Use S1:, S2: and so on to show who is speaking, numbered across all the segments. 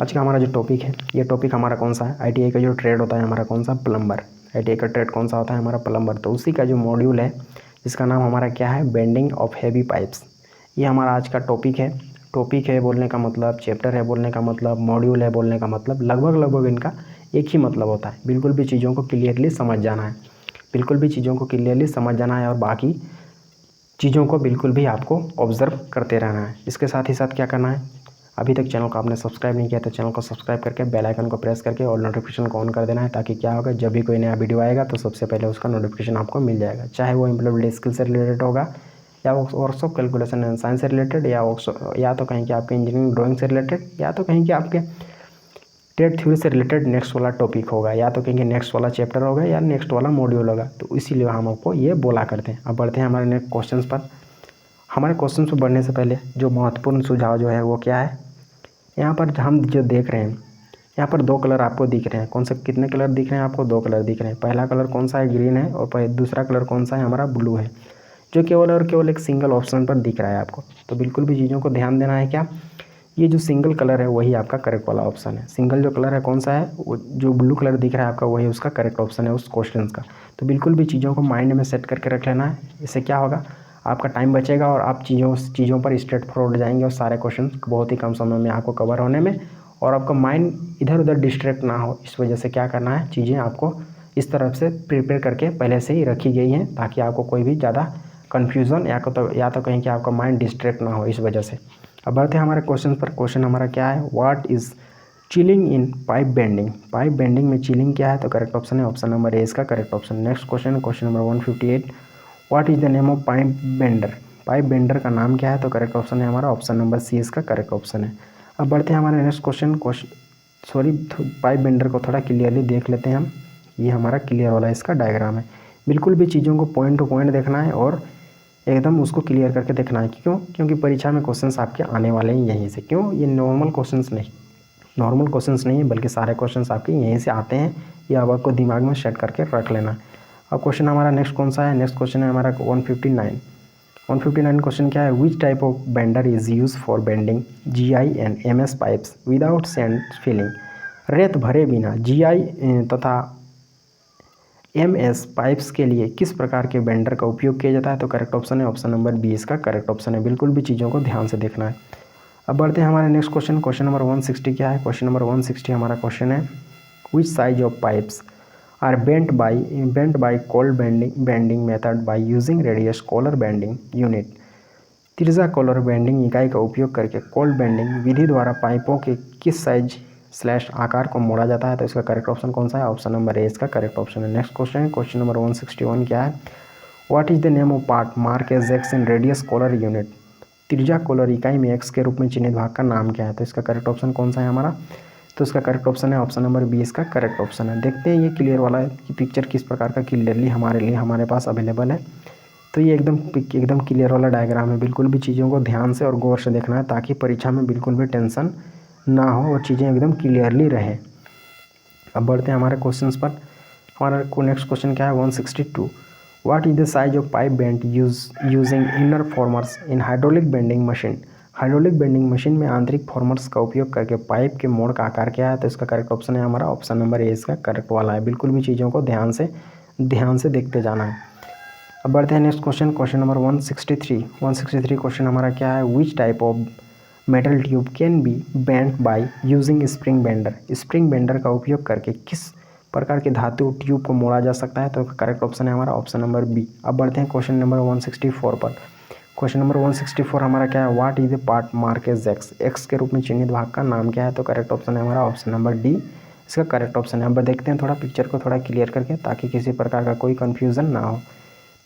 S1: आज का हमारा जो टॉपिक है, ये टॉपिक हमारा कौन सा है, आईटीआई का जो ट्रेड होता है हमारा कौन सा, प्लम्बर। आईटीआई का ट्रेड कौन सा होता है हमारा, प्लम्बर। तो उसी का जो मॉड्यूल है जिसका नाम हमारा क्या है, बेंडिंग ऑफ हैवी पाइप्स। ये हमारा आज का टॉपिक है। टॉपिक है बोलने का मतलब, चैप्टर है बोलने का मतलब, मॉड्यूल है बोलने का मतलब, लगभग इनका एक ही मतलब होता है। बिल्कुल भी चीज़ों को क्लियरली समझ जाना है, बिल्कुल भी चीज़ों को क्लियरली समझ जाना है और बाकी चीज़ों को बिल्कुल भी आपको ऑब्ज़र्व करते रहना है। इसके साथ ही साथ क्या करना है, अभी तक चैनल को आपने सब्सक्राइब नहीं किया तो चैनल को सब्सक्राइब करके बेल आइकन को प्रेस करके और नोटिफिकेशन को ऑन कर देना है, ताकि क्या होगा, जब भी कोई नया वीडियो आएगा तो सबसे पहले उसका नोटिफिकेशन आपको मिल जाएगा। चाहे वो एम्प्लॉयबिलिटी स्किल से रिलेटेड होगा, या वर्कशॉप कैलकुलेशन एंड साइंस से रिलेटेड, या तो कहीं कि आपके इंजीनियरिंग ड्राइंग से रिलेटेड, या तो कहीं कि आपके ट्रेड थ्योरी से रिलेटेड नेक्स्ट वाला टॉपिक होगा, या तो कहेंगे नेक्स्ट वाला चैप्टर होगा या नेक्स्ट वाला मॉड्यूल होगा। तो इसीलिए हम आपको ये बोला करते हैं। अब बढ़ते हैं हमारे नेक्स्ट क्वेश्चन पर। हमारे क्वेश्चन पर बढ़ने से पहले जो महत्वपूर्ण सुझाव जो है वो क्या है, यहाँ पर हम जो देख रहे हैं, यहाँ पर दो कलर आपको दिख रहे हैं। कौन से, कितने कलर दिख रहे हैं आपको, दो कलर दिख रहे हैं। पहला कलर कौन सा है, ग्रीन है, और दूसरा कलर कौन सा है हमारा, ब्लू है, जो केवल और केवल एक सिंगल ऑप्शन पर दिख रहा है आपको। तो बिल्कुल भी चीज़ों को ध्यान देना है। क्या, ये जो सिंगल कलर है वही आपका करेक्ट वाला ऑप्शन है। सिंगल जो कलर है कौन सा है, वो जो ब्लू कलर दिख रहा है आपका, वही उसका करेक्ट ऑप्शन है उस क्वेश्चन का। तो बिल्कुल भी चीज़ों को माइंड में सेट करके रख लेना है। इससे क्या होगा, आपका टाइम बचेगा और आप चीज़ों पर स्ट्रेट फॉरवर्ड जाएंगे और सारे क्वेश्चन बहुत ही कम समय में आपको कवर होने में, और आपका माइंड इधर उधर डिस्ट्रैक्ट ना हो। इस वजह से क्या करना है, चीज़ें आपको इस तरफ से प्रिपेयर करके पहले से ही रखी गई हैं, ताकि आपको कोई भी ज़्यादा कन्फ्यूज़न या तो कहीं कि आपका माइंड डिस्ट्रैक्ट ना हो इस वजह से। अब बढ़ते हैं हमारे क्वेश्चन पर। क्वेश्चन हमारा क्या है, what is chilling in pipe bending. Pipe bending में चिलिंग क्या है, तो करेक्ट ऑप्शन है ऑप्शन नंबर ए इसका correct option. Next question, question number 158, what is the name of pipe bender. Pipe bender का नाम क्या है, तो करेक्ट ऑप्शन है हमारा ऑप्शन नंबर सी इसका करेक्ट ऑप्शन है। अब बढ़ते हैं हमारे नेक्स्ट क्वेश्चन। पाइप बेंडर को थोड़ा क्लियरली देख लेते हैं हम। ये हमारा क्लियर वाला इसका डायग्राम है। बिल्कुल भी चीज़ों को पॉइंट टू पॉइंट देखना है और एकदम उसको क्लियर करके देखना है। क्यों, क्योंकि परीक्षा में क्वेश्चंस आपके आने वाले हैं यहीं से। क्यों, ये नॉर्मल क्वेश्चंस नहीं है, बल्कि सारे क्वेश्चंस आपके यहीं से आते हैं। ये अब आपको दिमाग में सेट करके रख लेना। अब क्वेश्चन हमारा नेक्स्ट कौन सा है, नेक्स्ट क्वेश्चन है हमारा 159 क्वेश्चन क्या है, which type of bender is use for bending GI and MS pipes without sand filling. रेत भरे बिना GI तथा MS पाइप्स के लिए किस प्रकार के बेंडर का उपयोग किया जाता है, तो करेक्ट ऑप्शन है ऑप्शन नंबर बी इसका करेक्ट ऑप्शन है। बिल्कुल भी चीज़ों को ध्यान से देखना है। अब बढ़ते हैं हमारे नेक्स्ट क्वेश्चन। क्वेश्चन नंबर 160 क्या है, क्वेश्चन नंबर 160 हमारा क्वेश्चन है, which size of pipes are bent by cold bending method by using radius collar bending unit. तिरछा कॉलर बेंडिंग इकाई का उपयोग करके कोल्ड बेंडिंग विधि द्वारा पाइपों के किस साइज / आकार को मोड़ा जाता है, तो इसका करेक्ट ऑप्शन कौन सा है, ऑप्शन नंबर ए इसका करेक्ट ऑप्शन है। नेक्स्ट क्वेश्चन, क्वेश्चन नंबर 161 क्या है, what is the name of part mark as X in radius collar unit. त्रिज्या कॉलर इकाई में एक्स के रूप में चिन्हित भाग का नाम क्या है, तो इसका करेक्ट ऑप्शन कौन सा है हमारा, तो इसका करेक्ट ऑप्शन है ऑप्शन नंबर बी इसका करेक्ट ऑप्शन है। देखते हैं ये क्लियर वाला है कि पिक्चर किस प्रकार का क्लियरली हमारे पास अवेलेबल है। तो ये एकदम क्लियर वाला डायग्राम है। बिल्कुल भी चीज़ों को ध्यान से और गौर से देखना है, ताकि परीक्षा में बिल्कुल भी टेंशन ना हो और चीज़ें एकदम क्लियरली रहे। अब बढ़ते हैं हमारे क्वेश्चंस पर। हमारा नेक्स्ट क्वेश्चन क्या है, 162, what is the size of pipe bend using inner formers in hydraulic bending machine. Hydraulic bending machine में आंतरिक फॉर्मर्स का उपयोग करके पाइप के मोड़ का आकार क्या है, तो इसका करेक्ट ऑप्शन है हमारा ऑप्शन नंबर ए इसका करेक्ट वाला है। बिल्कुल भी चीज़ों को ध्यान से देखते जाना है। अब बढ़ते हैं next question. Question number 163 question हमारा क्या है, which type of metal tube can be bent by using spring bender. Spring bender का उपयोग करके किस प्रकार के धातु ट्यूब को मोड़ा जा सकता है, तो करेक्ट ऑप्शन है हमारा ऑप्शन नंबर बी। अब बढ़ते हैं क्वेश्चन नंबर 164 पर। क्वेश्चन नंबर 164 हमारा क्या है, what is the part mark as X के रूप में चिन्हित भाग का नाम क्या है, तो करेक्ट ऑप्शन है हमारा ऑप्शन नंबर डी इसका करेक्ट ऑप्शन है। अब देखते हैं थोड़ा पिक्चर को थोड़ा क्लियर करके, ताकि किसी प्रकार का कोई कन्फ्यूज़न ना हो।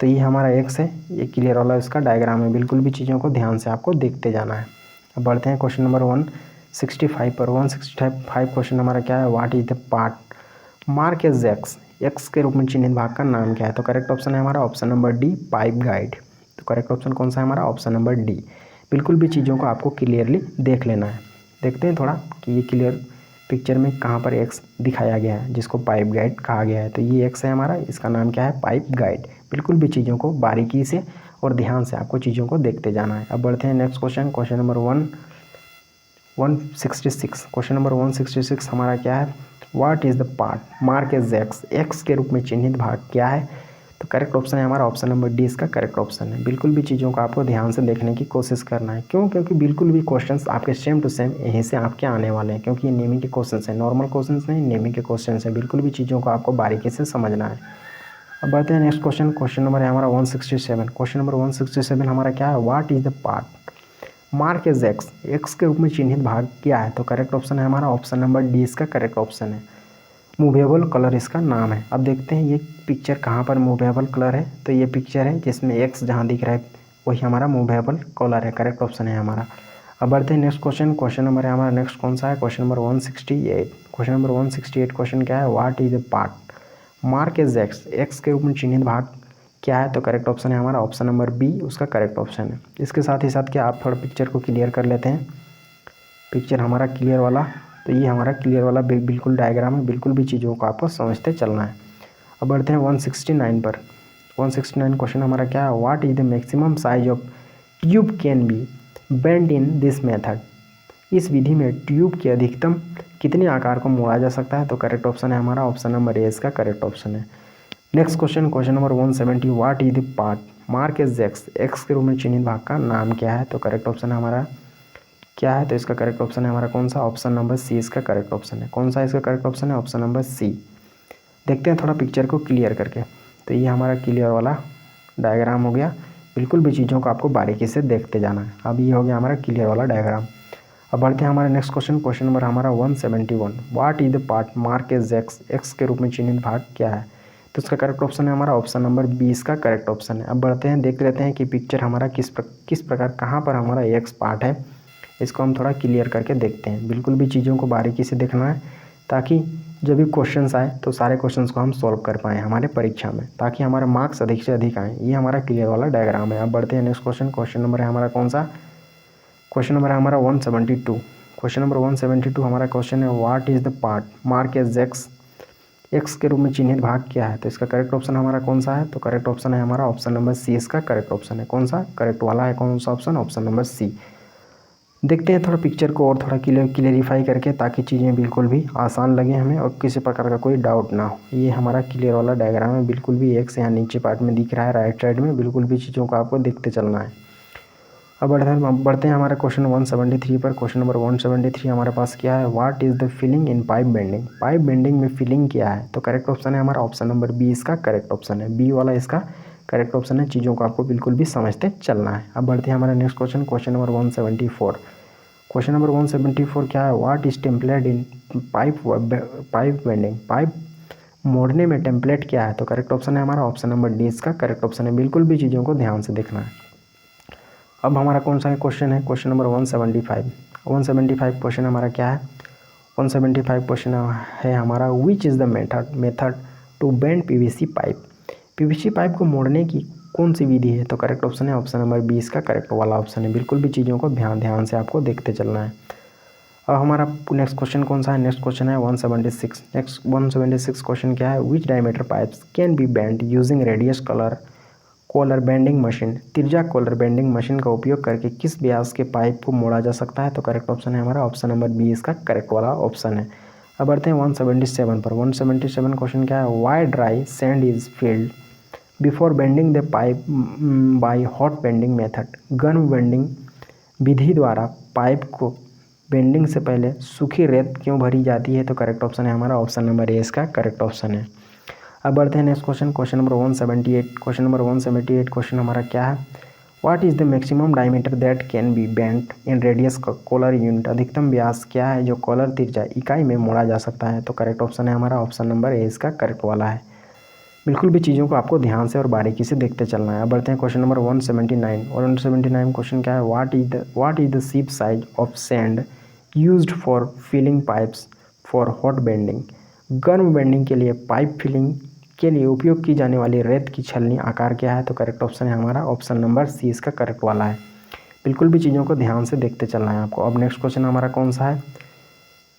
S1: तो ये हमारा एक्स है, ये क्लियर वाला इसका डायग्राम है। बिल्कुल भी चीज़ों को ध्यान से आपको देखते जाना है। अब बढ़ते हैं क्वेश्चन नंबर 165 पर। 165 क्वेश्चन हमारा क्या है, what is the part mark as X के रूप में चिन्हित भाग का नाम क्या है, तो करेक्ट ऑप्शन है हमारा option number D pipe guide. तो करेक्ट ऑप्शन कौन सा है हमारा ऑप्शन नंबर डी। बिल्कुल भी चीज़ों को आपको क्लियरली देख लेना है। देखते हैं थोड़ा कि ये क्लियर पिक्चर में कहाँ पर एक्स दिखाया गया है जिसको पाइप गाइड कहा गया है। तो ये एक्स है हमारा, इसका नाम क्या है, पाइप गाइड। बिल्कुल भी चीज़ों को बारीकी से और ध्यान से आपको चीज़ों को देखते जाना है। अब बढ़ते हैं next question. Question number 166 question number 166 हमारा क्या है, what is the part mark as X, X के रूप में चिन्हित भाग क्या है, तो करेक्ट ऑप्शन है हमारा ऑप्शन नंबर डी इसका करेक्ट ऑप्शन है। बिल्कुल भी चीज़ों को आपको ध्यान से देखने की कोशिश करना है, क्यों, क्योंकि बिल्कुल भी क्वेश्चंस आपके सेम टू सेम यहीं से आपके आने वाले हैं, क्योंकि ये नेमिंग के क्वेश्चंस हैं, नॉर्मल क्वेश्चंस नहीं, नेमिंग के क्वेश्चंस हैं। बिल्कुल भी चीज़ों को आपको बारीकी से समझना है। अब बढ़ते हैं नेक्स्ट क्वेश्चन, क्वेश्चन नंबर है हमारा 167। क्वेश्चन नंबर 167 हमारा क्या है, what is the part mark as X, X के रूप में चिन्हित भाग क्या है, तो करेक्ट ऑप्शन है हमारा ऑप्शन नंबर डी इसका करेक्ट ऑप्शन है। मूवेबल कलर इसका नाम है। अब देखते हैं ये पिक्चर कहाँ पर मूवेबल कलर है, तो ये पिक्चर है जिसमें एक्स जहाँ दिख रहा है वही हमारा मूवेबल कलर है, करेक्ट ऑप्शन है हमारा। अब बढ़ते हैं नेक्स्ट क्वेश्चन, क्वेश्चन नंबर है हमारा नेक्स्ट कौन सा है, question number 168। Question number 168 question क्या है, what is the part mark as X, X के रूप में चिन्हित भाग क्या है, तो करेक्ट ऑप्शन है हमारा ऑप्शन नंबर बी उसका करेक्ट ऑप्शन है। इसके साथ ही साथ क्या आप थोड़ा पिक्चर को क्लियर कर लेते हैं, पिक्चर हमारा क्लियर वाला, तो ये हमारा क्लियर वाला बिल्कुल डायग्राम है, बिल्कुल भी चीज़ों को आपको समझते चलना है। अब बढ़ते हैं 169 पर। 169 क्वेश्चन हमारा क्या है, what is the maximum size of tube can be bend in this method, इस विधि में ट्यूब के अधिकतम कितने आकार को मोड़ा जा सकता है, तो करेक्ट ऑप्शन है हमारा ऑप्शन नंबर ए इसका करेक्ट ऑप्शन है। Next question, question number 170, what is the part mark as X, X के रूप में चिन्हित भाग का नाम क्या है, तो करेक्ट ऑप्शन है हमारा क्या है, तो इसका करेक्ट ऑप्शन है हमारा कौन सा, ऑप्शन नंबर सी इसका करेक्ट ऑप्शन है। कौन सा इसका करेक्ट ऑप्शन है, ऑप्शन नंबर सी। देखते हैं थोड़ा पिक्चर को क्लियर करके, तो ये हमारा क्लियर वाला डायग्राम हो गया, बिल्कुल भी चीज़ों को आपको बारीकी से देखते जाना है। अब ये हो गया हमारा क्लियर वाला डायग्राम। अब बढ़ते हैं हमारे नेक्स्ट क्वेश्चन, क्वेश्चन नंबर हमारा 171, what is the part mark as X, X के रूप में चिन्हित भाग क्या है, तो इसका करेक्ट ऑप्शन है हमारा ऑप्शन नंबर बी इसका करेक्ट ऑप्शन है। अब बढ़ते हैं देख लेते हैं कि पिक्चर हमारा किस प्रकार कहाँ पर हमारा एक्स पार्ट है, इसको हम थोड़ा क्लियर करके देखते हैं। बिल्कुल भी चीज़ों को बारीकी से देखना है, ताकि जब भी क्वेश्चंस आए तो सारे क्वेश्चंस को हम सॉल्व कर पाएँ हमारे परीक्षा में, ताकि हमारे मार्क्स अधिक से अधिक आएँ। ये हमारा क्लियर वाला डायग्राम है। अब बढ़ते हैं नेक्स्ट क्वेश्चन, क्वेश्चन नंबर है हमारा कौन सा, क्वेश्चन नंबर है हमारा 172। क्वेश्चन नंबर 172 हमारा क्वेश्चन है, what is the part mark as X, X के रूप में चिन्हित भाग क्या है, तो इसका करेक्ट ऑप्शन हमारा कौन सा है, तो करेक्ट ऑप्शन है हमारा ऑप्शन नंबर सी इसका करेक्ट ऑप्शन है। कौन सा करेक्ट वाला है, कौन सा ऑप्शन, ऑप्शन नंबर सी। देखते हैं थोड़ा पिक्चर को और थोड़ा क्लियरिफाई करके, ताकि चीज़ें बिल्कुल भी आसान लगे हमें और किसी प्रकार का कोई डाउट ना हो। ये हमारा क्लियर वाला डायग्राम है, बिल्कुल भी एक्स यहाँ नीचे पार्ट में दिख रहा है राइट साइड में, बिल्कुल भी चीज़ों को आपको देखते चलना है। अब बढ़ते हैं हमारे क्वेश्चन 173 पर। क्वेश्चन नंबर 173 हमारे पास क्या है, what is the filling in pipe bending, pipe bending में फिलिंग क्या है, तो करेक्ट ऑप्शन है हमारा ऑप्शन नंबर बी इसका करेक्ट ऑप्शन है। बी वाला इसका करेक्ट ऑप्शन है, चीज़ों को आपको बिल्कुल भी समझते चलना है। अब बढ़ते हैं हमारे next question, question number 174। Question number 174 क्या है, what is template in pipe bending, pipe मोड़ने में टेम्पलेट क्या है, तो करेक्ट ऑप्शन है हमारा ऑप्शन नंबर डी इसका करेक्ट ऑप्शन है। बिल्कुल भी चीज़ों को ध्यान से देखना है। अब हमारा कौन सा क्वेश्चन है, क्वेश्चन नंबर 175। 175 क्वेश्चन हमारा क्या है, 175 क्वेश्चन है हमारा, which is the method to bend PVC pipe, PVC pipe को मोड़ने की कौन सी विधि है, तो करेक्ट ऑप्शन है ऑप्शन नंबर बी इसका करेक्ट वाला ऑप्शन है। बिल्कुल भी चीज़ों को ध्यान से आपको देखते चलना है। अब हमारा नेक्स्ट क्वेश्चन कौन सा है, नेक्स्ट क्वेश्चन है 176। नेक्स्ट 176 क्वेश्चन क्या है, which diameter pipes can be bend using radius collar bending machine, तिरछा कॉलर बेंडिंग मशीन का उपयोग करके किस व्यास के पाइप को मोड़ा जा सकता है, तो करेक्ट ऑप्शन है हमारा ऑप्शन नंबर बी इसका करेक्ट वाला ऑप्शन है। अब बढ़ते हैं 177 पर। 177 क्वेश्चन क्या है, why dry sand is filled before bending the pipe by hot bending method, गर्म बेंडिंग विधि द्वारा पाइप को बेंडिंग से पहले सूखी रेत क्यों भरी जाती है, तो करेक्ट ऑप्शन है हमारा ऑप्शन नंबर ए इसका करेक्ट ऑप्शन है। अब बढ़ते हैं next question, question number 178। Question number 178 question हमारा क्या है, what is the maximum diameter that can be bent in radius collar unit, अधिकतम व्यास क्या है जो कॉलर तिरछा इकाई में मोड़ा जा सकता है, तो करेक्ट ऑप्शन है हमारा ऑप्शन नंबर ए इसका करेक्ट वाला है। बिल्कुल भी चीज़ों को आपको ध्यान से और बारीकी से देखते चलना है। अब बढ़ते हैं क्वेश्चन नंबर 179। और 179 क्वेश्चन क्या है, what is the ship size of sand used for filling pipes for hot bending, गर्म बेंडिंग के लिए पाइप फिलिंग के लिए उपयोग की जाने वाली रेत की छलनी आकार क्या है, तो करेक्ट ऑप्शन है हमारा ऑप्शन नंबर सी इसका करेक्ट वाला है। बिल्कुल भी चीज़ों को ध्यान से देखते चलना है आपको। अब नेक्स्ट क्वेश्चन हमारा कौन सा है,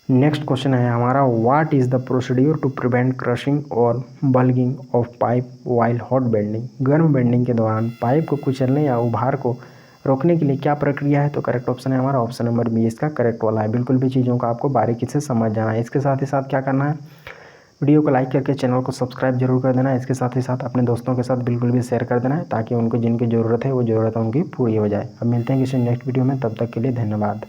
S1: नेक्स्ट क्वेश्चन है हमारा, what is the procedure to prevent crushing और bulging of pipe while hot bending, गर्म बेंडिंग के दौरान पाइप को कुचलने या उभार को रोकने के लिए क्या प्रक्रिया है, तो करेक्ट ऑप्शन है हमारा ऑप्शन नंबर बी इसका करेक्ट वाला है। बिल्कुल भी चीज़ों को आपको बारीकी से समझ जाना है। इसके साथ ही साथ क्या करना है, वीडियो को लाइक करके चैनल को सब्सक्राइब जरूर कर देना है। इसके साथ ही साथ अपने दोस्तों के साथ बिल्कुल भी शेयर कर देना है, ताकि उनको जिनकी ज़रूरत है वो ज़रूरत उनकी पूरी हो जाए। अब मिलते हैं किसी नेक्स्ट वीडियो में, तब तक के लिए धन्यवाद।